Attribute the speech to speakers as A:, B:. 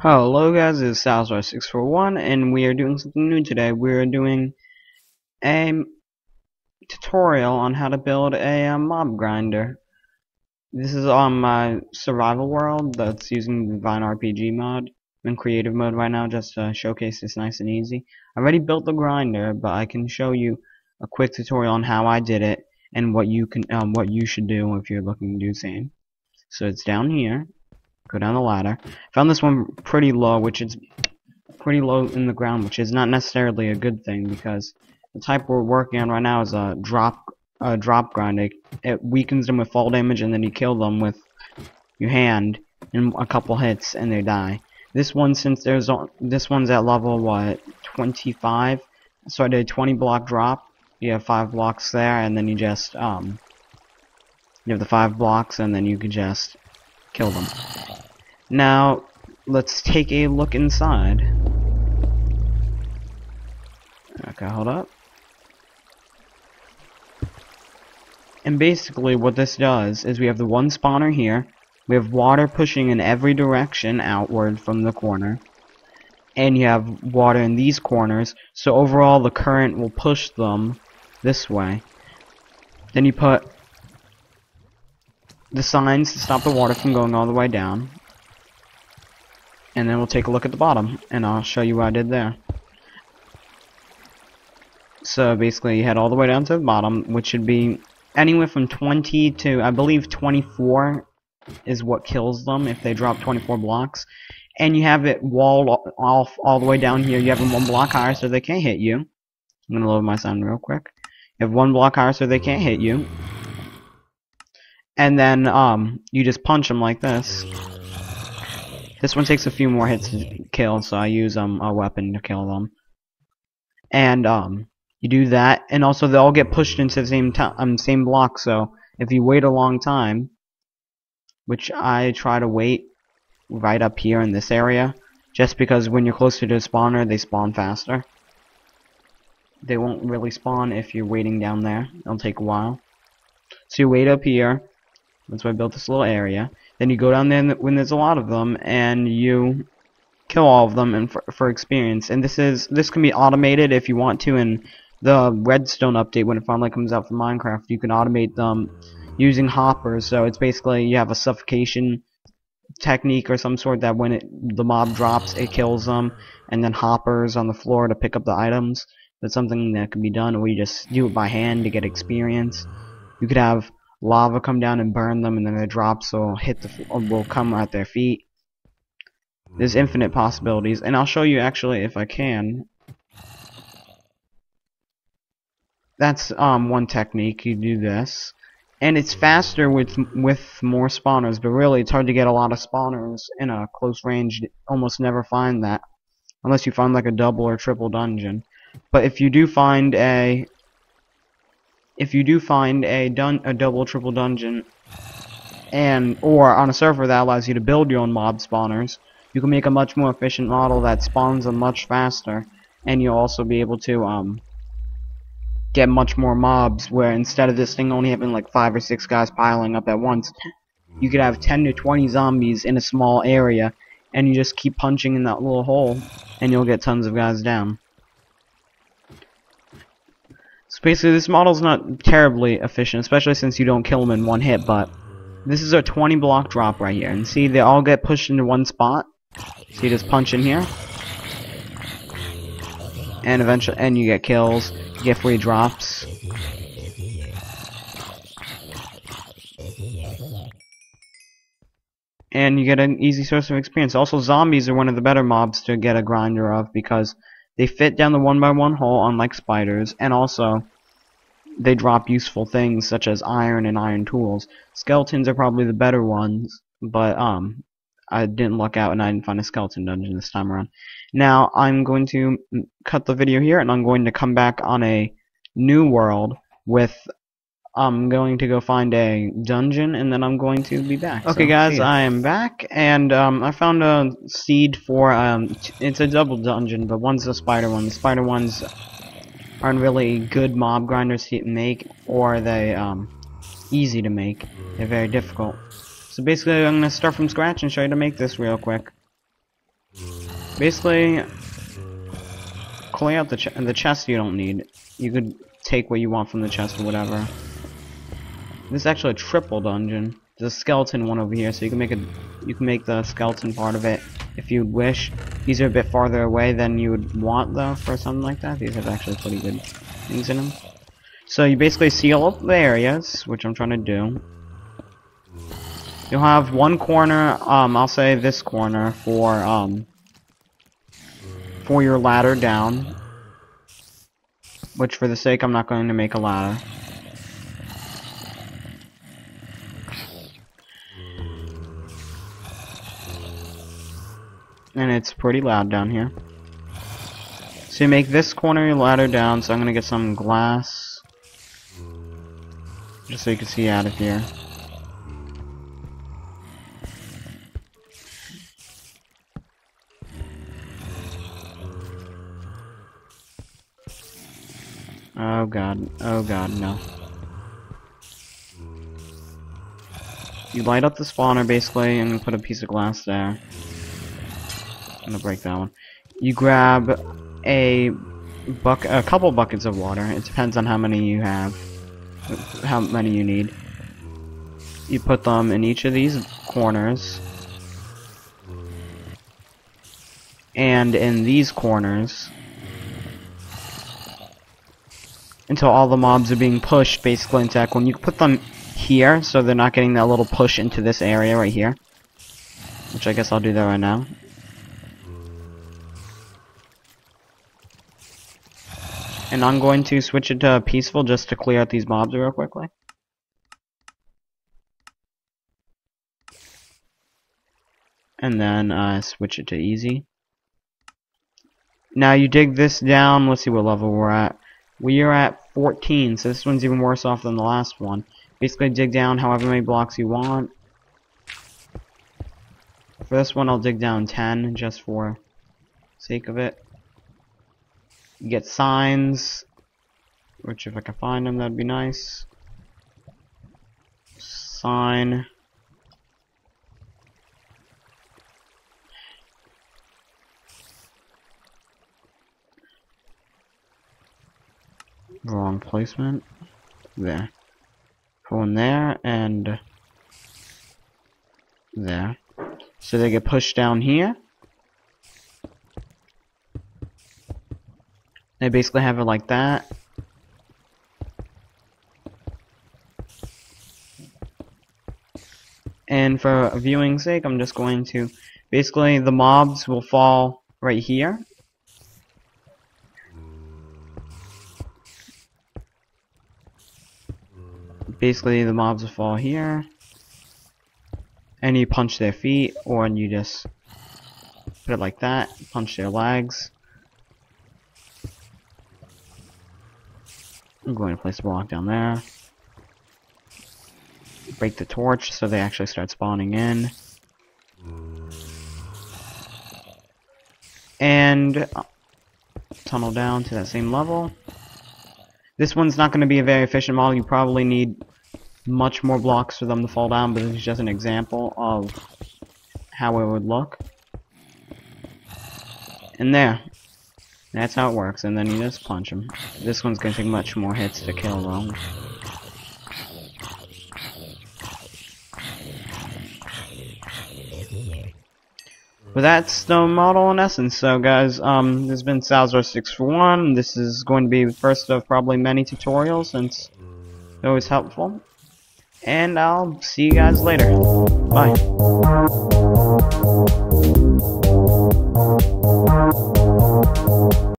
A: Hello guys, it's Salazar641 and we are doing something new today. We're doing a tutorial on how to build a mob grinder. This is on my survival world that's using the Vine RPG mod. I'm in creative mode right now just to showcase this nice and easy. I already built the grinder, but I can show you a quick tutorial on how I did it and what you should do if you're looking to do the same. So it's down here. Go down the ladder. Found this one pretty low, which is pretty low in the ground, which is not necessarily a good thing because the type we're working on right now is a drop grind. It weakens them with fall damage, and then you kill them with your hand in a couple hits, and they die. This one, since this one's at level what 25, so I did a 20 block drop. You have 5 blocks there, and then you just you have the 5 blocks, and then you can just kill them. Now, let's take a look inside. Okay, hold up. And basically what this does is we have the one spawner here. We have water pushing in every direction outward from the corner. And you have water in these corners, so overall the current will push them this way. Then you put the signs to stop the water from going all the way down. And then we'll take a look at the bottom, and I'll show you what I did there. So basically you head all the way down to the bottom, which should be anywhere from 20 to, I believe 24 is what kills them if they drop 24 blocks. And you have it walled off all the way down here. You have them 1 block higher so they can't hit you. I'm gonna load my sound real quick. You have 1 block higher so they can't hit you. And then you just punch them like this. This one takes a few more hits to kill, so I use a weapon to kill them. And you do that, and also they all get pushed into the same block. So if you wait a long time, which I try to wait right up here in this area, just because when you're closer to the spawner, they spawn faster. They won't really spawn if you're waiting down there. It'll take a while. So you wait up here. That's why I built this little area. Then you go down there when there's a lot of them, and you kill all of them, and for experience. And this can be automated if you want to. In the Redstone update, when it finally comes out for Minecraft, you can automate them using hoppers. So it's basically you have a suffocation technique or some sort that when the mob drops, it kills them, and then hoppers on the floor to pick up the items. That's something that can be done, or you just do it by hand to get experience. You could have lava come down and burn them, and then the drops will come at their feet. There's infinite possibilities, and I'll show you actually if I can. That's one technique. You do this, and it's faster with more spawners, but really it's hard to get a lot of spawners in a close range. You almost never find that unless you find like a double or triple dungeon. But if you do find a double, triple dungeon, or on a server that allows you to build your own mob spawners, you can make a much more efficient model that spawns them much faster, and you'll also be able to get much more mobs. Where instead of this thing only having like 5 or 6 guys piling up at once, you could have 10 to 20 zombies in a small area, and you just keep punching in that little hole, and you'll get tons of guys down. So basically this model's not terribly efficient, especially since you don't kill them in one hit, but this is a 20 block drop right here. And see, they all get pushed into one spot. So you just punch in here. And eventually, you get kills, you get free drops. And you get an easy source of experience. Also, zombies are one of the better mobs to get a grinder of because they fit down the 1x1 hole unlike spiders, and also they drop useful things such as iron and iron tools. Skeletons are probably the better ones, but I didn't luck out and I didn't find a skeleton dungeon this time around. Now I'm going to cut the video here, and I'm going to come back on a new world with I'm going to go find a dungeon, and then I'm going to be back. Okay, so, guys, I am back, and I found a seed for it's a double dungeon, but one's a spider one. The spider ones aren't really good mob grinders to make, or they easy to make. They're very difficult. So basically, I'm gonna start from scratch and show you how to make this real quick. Basically, clear out the chest you don't need. You could take what you want from the chest or whatever. This is actually a triple dungeon. There's a skeleton one over here, so you can make the skeleton part of it if you wish. These are a bit farther away than you would want though for something like that. These have actually pretty good things in them. So you basically seal up the areas, which I'm trying to do. You'll have one corner, I'll say this corner for your ladder down. Which for the sake I'm not going to make a ladder. And it's pretty loud down here. So you make this corner your ladder down, so I'm gonna get some glass. Just so you can see out of here. Oh god, no. You light up the spawner basically and put a piece of glass there. I'm gonna break that one. You grab a couple buckets of water. It depends on how many you have, how many you need. You put them in each of these corners, and in these corners, until all the mobs are being pushed basically into that corner. You put them here so they're not getting that little push into this area right here, which I guess I'll do that right now. And I'm going to switch it to peaceful just to clear out these mobs real quickly. And then switch it to easy. Now you dig this down. Let's see what level we're at. We are at 14, so this one's even worse off than the last one. Basically dig down however many blocks you want. For this one I'll dig down 10 just for sake of it. You get signs, which if I can find them that'd be nice. Sign. Wrong placement. There. Put one there and there. So they get pushed down here. They basically have it like that. And for viewing's sake, I'm just going to basically the mobs will fall right here. Basically the mobs will fall here. And you punch their feet, or you just put it like that, punch their legs. I'm going to place a block down there. Break the torch so they actually start spawning in. And tunnel down to that same level. This one's not going to be a very efficient model. You probably need much more blocks for them to fall down, but this is just an example of how it would look. And there. That's how it works, and then you just punch them. This one's going to take much more hits to kill though. But that's the model in essence. So guys, this has been Salzar641. This is going to be the first of probably many tutorials, since they're always helpful. And I'll see you guys later. Bye.